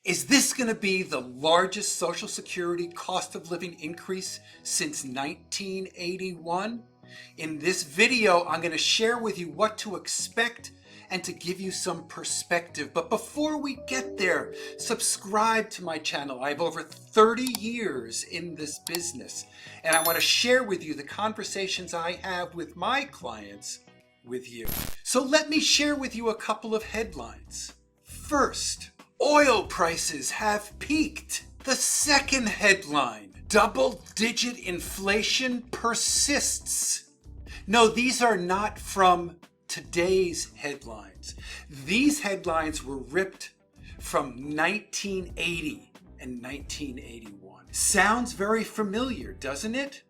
Is this going to be the largest Social Security cost of living increase since 1981? In this video, I'm going to share with you what to expect and to give you some perspective. But before we get there, subscribe to my channel. I have over 30 years in this business, and I want to share with you the conversations I have with my clients with you. So let me share with you a couple of headlines. First, oil prices have peaked. The second headline, double-digit inflation persists. No, these are not from today's headlines. These headlines were ripped from 1980 and 1981. Sounds very familiar, doesn't it?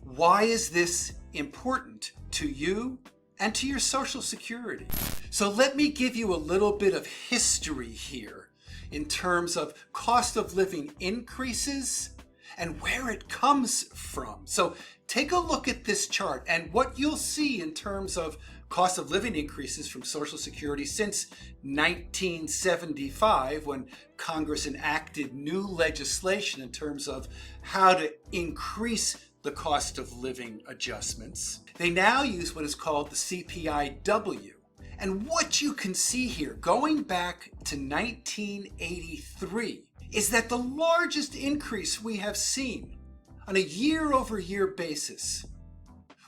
Why is this important to you and to your Social Security? So let me give you a little bit of history here in terms of cost of living increases and where it comes from. So take a look at this chart, and what you'll see in terms of cost of living increases from Social Security since 1975, when Congress enacted new legislation in terms of how to increase the cost of living adjustments. They now use what is called the CPIW. And what you can see here, going back to 1983, is that the largest increase we have seen on a year-over-year basis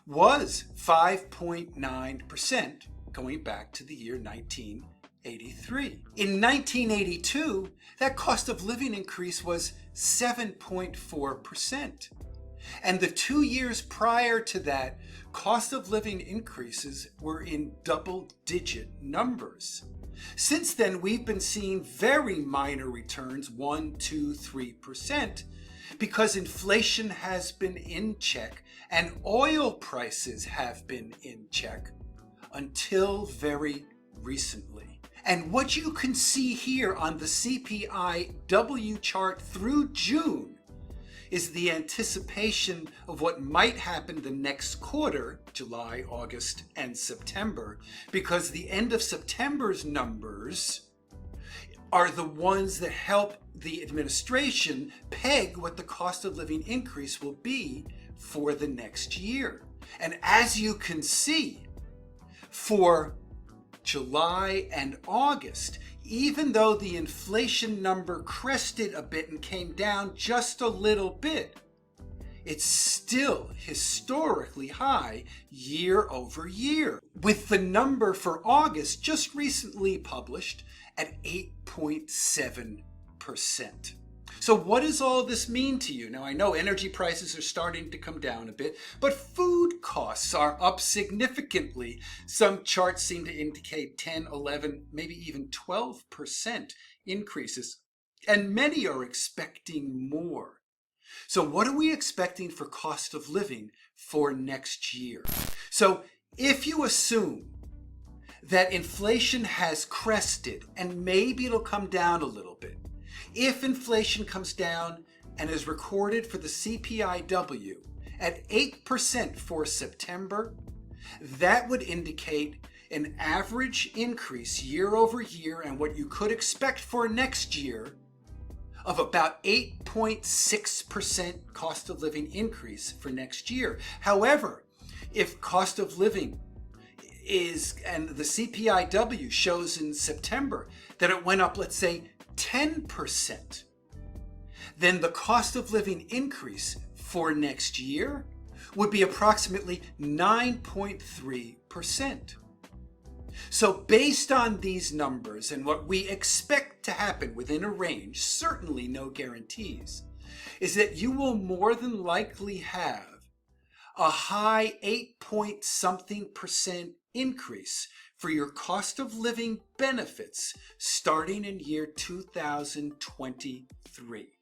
was 5.9% going back to the year 1983. In 1982, that cost of living increase was 7.4%. And the 2 years prior to that, cost of living increases were in double-digit numbers. Since then, we've been seeing very minor returns, 1, 2, 3%, because inflation has been in check and oil prices have been in check until very recently. And what you can see here on the CPIW chart through June is the anticipation of what might happen the next quarter, July, August, and September, because the end of September's numbers are the ones that help the administration peg what the cost of living increase will be for the next year. And as you can see, for July and August, even though the inflation number crested a bit and came down just a little bit, it's still historically high year over year, with the number for August just recently published at 8.7%. So what does all this mean to you? Now, I know energy prices are starting to come down a bit, but food costs are up significantly. Some charts seem to indicate 10, 11, maybe even 12% increases, and many are expecting more. So what are we expecting for cost of living for next year? So if you assume that inflation has crested and maybe it'll come down a little bit, if inflation comes down and is recorded for the CPIW at 8% for September, that would indicate an average increase year over year, and what you could expect for next year, of about 8.6% cost of living increase for next year. However, if cost of living and the CPIW shows in September that it went up, let's say, 10%, then the cost of living increase for next year would be approximately 9.3%. So based on these numbers and what we expect to happen within a range, certainly no guarantees, is that you will more than likely have a high 8-point-something% increase for your cost of living benefits starting in year 2023.